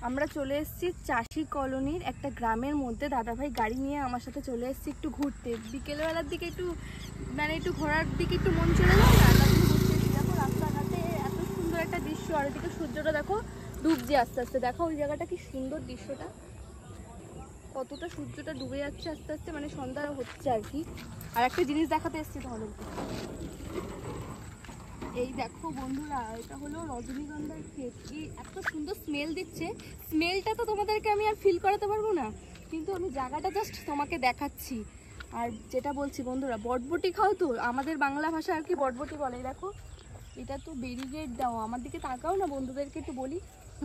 আমরা চলে এসেছি চাষি কলোনির একটা গ্রামের মধ্যে। দাদাভাই গাড়ি নিয়ে আমার সাথে চলে এসেছি একটু ঘুরতে। বিকেলবেলার দিকে একটু একটু ঘোরার দিকে একটু মন চলে যায় না, তার জন্য ঘুরতে এসেছি। দেখো রাস্তাঘাটে এত সুন্দর একটা দৃশ্য, আর এদিকে সূর্যটা দেখো ডুবছে আস্তে আস্তে। দেখো ওই জায়গাটা কি সুন্দর দৃশ্যটা, কতটা সূর্যটা ডুবে যাচ্ছে আস্তে আস্তে, সন্ধ্যা হচ্ছে আর কি। আর একটা জিনিস দেখাতে এসেছি তোমাদেরকে, এই দেখো বন্ধুরা, এটা হলো রজনীগন্ধার ক্ষেত। এই এত সুন্দর স্মেল দিচ্ছে, স্মেলটা তো তোমাদেরকে আমি আর ফিল করাতে পারবো না, কিন্তু আমি জায়গাটা জাস্ট তোমাকে দেখাচ্ছি। আর যেটা বলছি বন্ধুরা, বটবটি খাও তো, আমাদের বাংলা ভাষা আর কি বটবটি বলে। দেখো এটা তো ব্যারিকেড দাও, আমার দিকে তাকাও না, বন্ধুদেরকে একটু বলি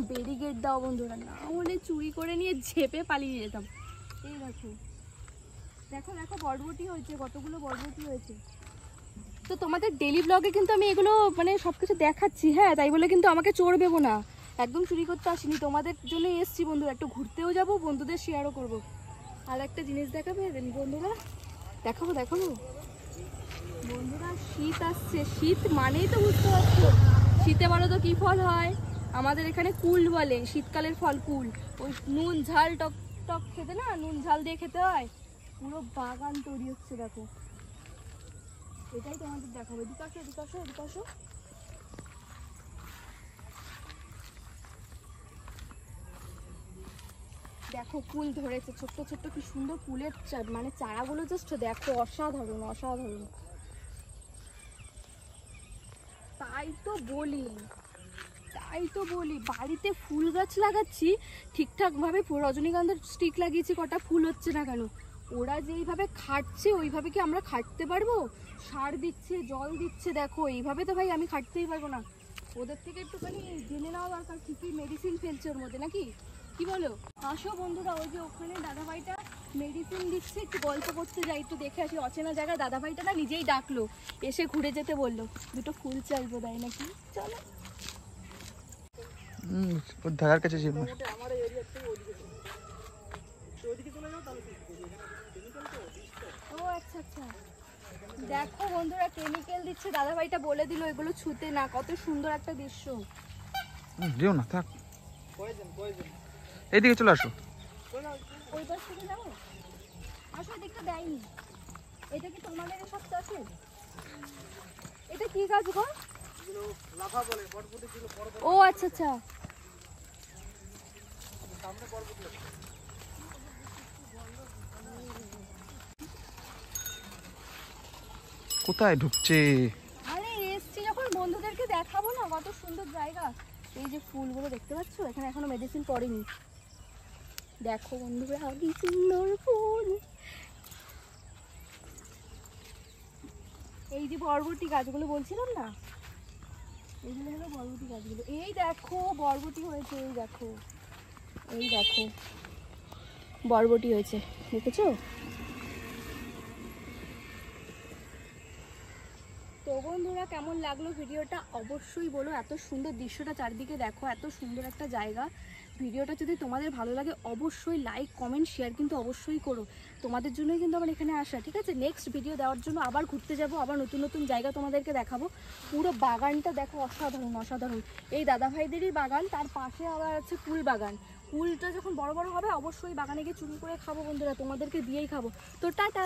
ব্যারিকেড দাও বন্ধুরা, না হলে চুরি করে নিয়ে ঝেপে পালিয়ে যেতাম। এই দেখো দেখো দেখো বটবটি হয়েছে, কতগুলো বটবটি হয়েছে। তো তোমাদের ডেলি ব্লগে কিন্তু আমি এগুলো সবকিছু দেখাচ্ছি, হ্যাঁ, তাই বলে কিন্তু আমাকে চোর ভেবো না, একদম চুরি করতে আসিনি, তোমাদের জন্য এসছি বন্ধুরা। একটু ঘুরতেও যাবো, বন্ধুদের শেয়ারও করবো। আর একটা জিনিস দেখাবে বন্ধুরা, দেখাবো দেখাবো বন্ধুরা, শীত আসছে, শীত মানেই তো বুঝতে পারছো, শীতে বলো তো কি ফল হয়, আমাদের এখানে কুল বলে, শীতকালের ফল কুল। ওই নুন ঝাল টক টক খেতে না, নুন ঝাল দিয়ে খেতে হয়। পুরো বাগান তৈরি হচ্ছে দেখো, এটাই তোমাদের দেখাবো। এদিকে আসো এদিকে আসো এদিকে আসো, দেখো কুল ধরেছে, ছোট্ট ছোট্ট কি সুন্দর কুলের চারাগুলো জাস্ট দেখো, অসাধারণ অসাধারণ। তাই তো বলি বাড়িতে ফুল গাছ লাগাচ্ছি ঠিকঠাক ভাবে, রজনীগন্ধার স্টিক লাগিয়েছি, কটা ফুল হচ্ছে না কেন? ওরা যেইভাবে খাটছে ওইভাবে কি আমরা খাটতে পারবো? সার দিচ্ছে, জল দিচ্ছে, দেখো এইভাবে তো ভাই আমি খাটতেই পারবো না। ওদের থেকে একটুখানি জেনে নেওয়া দরকার কি কি মেডিসিন ফেলছে ওর মধ্যে, নাকি কি বলো? আসো বন্ধুরা, ওই যে ওখানে দাদাভাইটা মেডিসিন দিচ্ছে, একটু গল্প করতে যাই, একটু দেখে আসি। অচেনা জায়গায় দাদাভাইটা না নিজেই ডাকলো, এসে ঘুরে যেতে বললো, দুটো ফুল চাইবো, দেয় নাকি? চলো ঢাকার কাছে ছিল। ও আচ্ছা আচ্ছা, দেখো বন্ধুরা কেমিক্যাল দিচ্ছে, দাদাভাইটা বলে দিল এগুলো ছুতে না, কত সুন্দর একটা দৃশ্য। যেও না, থাক, এইদিকে চলে আসো। ওই পাশ থেকে যাবো, আসো, এদিকটা দেয়নি। এটা কি তোমাদের সব চাষে? এটা কি গাছ গো? ও আচ্ছা আচ্ছা, কোথায় ঢুকছে? আরে এসছি যখন বন্ধুদেরকে দেখাবো না, কত সুন্দর জায়গা। এই যে ফুলগুলো দেখতে পাচ্ছ, এখানে এখনো মেডিসিন পড়েনি। দেখো বন্ধুরা কি সুন্দর ফুল। এই যে বরবটি গাছগুলো বলছিলাম না, এইগুলো হলো বরবটি গাছগুলো। এই দেখো বরবটি হয়েছে, এই দেখো এই দেখো বরবটি হয়েছে, দেখেছো? তো বন্ধুরা কেমন লাগলো ভিডিওটা অবশ্যই বলো। এত সুন্দর দৃশ্যটা চারিদিকে দেখো, এত সুন্দর একটা জায়গা। ভিডিওটা যদি তোমাদের ভালো লাগে অবশ্যই লাইক কমেন্ট শেয়ার কিন্তু অবশ্যই করো, তোমাদের জন্যই কিন্তু আমার এখানে আসা, ঠিক আছে? নেক্সট ভিডিও দেওয়ার জন্য আবার ঘুরতে যাব, আবার নতুন নতুন জায়গা তোমাদেরকে দেখাবো। পুরো বাগানটা দেখো, অসাধারণ অসাধারণ। এই দাদাভাইদেরই বাগান, তার পাশে আবার আছে কুল বাগান। কুলটা যখন বড় বড় হবে অবশ্যই বাগানে গিয়ে চুরি করে খাবো বন্ধুরা, তোমাদেরকে দিয়েই খাবো। তো টাটা।